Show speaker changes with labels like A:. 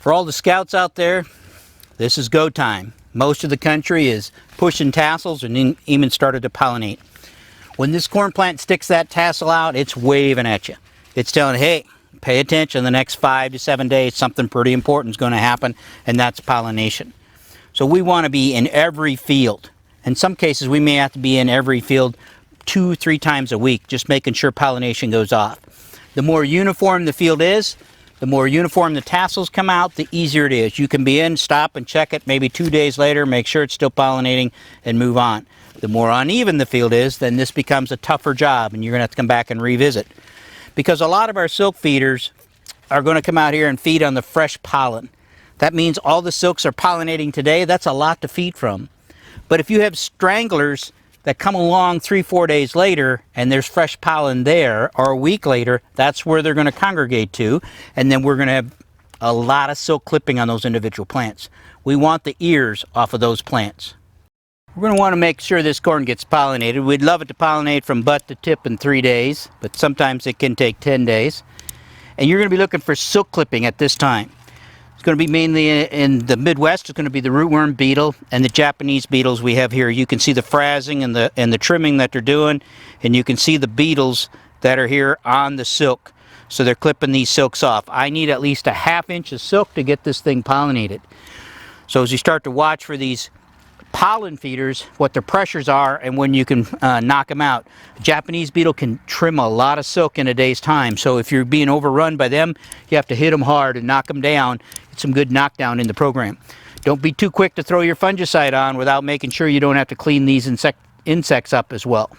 A: For all the scouts out there, this is go time. Most of the country is pushing tassels and even started to pollinate. When this corn plant sticks that tassel out, it's waving at you. It's telling, hey, pay attention, the next 5 to 7 days, something pretty important is going to happen, and that's pollination. So we want to be in every field. In some cases, we may have to be in every field 2-3 times a week, just making sure pollination goes off. The more uniform the field is, the more uniform the tassels come out, the easier it is. You can be in, stop and check it maybe 2 days later, make sure it's still pollinating, and move on. The more uneven the field is, then this becomes a tougher job, and you're going to have to come back and revisit. Because a lot of our silk feeders are going to come out here and feed on the fresh pollen. That means all the silks are pollinating today. That's a lot to feed from. But if you have stranglers that come along 3-4 days later and there's fresh pollen there, or a week later, that's where they're going to congregate to, and then we're going to have a lot of silk clipping on those individual plants. We want the ears off of those plants. We're going to want to make sure this corn gets pollinated. We'd love it to pollinate from butt to tip in 3 days, but sometimes it can take 10 days. And you're going to be looking for silk clipping at this time. It's going to be mainly in the Midwest. It's going to be the rootworm beetle and the Japanese beetles we have here. You can see the frazzing and the trimming that they're doing, and you can see the beetles that are here on the silk. So they're clipping these silks off. I need at least a 1/2 inch of silk to get this thing pollinated. So as you start to watch for these pollen feeders, what their pressures are and when you can knock them out. A Japanese beetle can trim a lot of silk in a day's time, so if you're being overrun by them, you have to hit them hard and knock them down. Get some good knockdown in the program. Don't be too quick to throw your fungicide on without making sure you don't have to clean these insects up as well.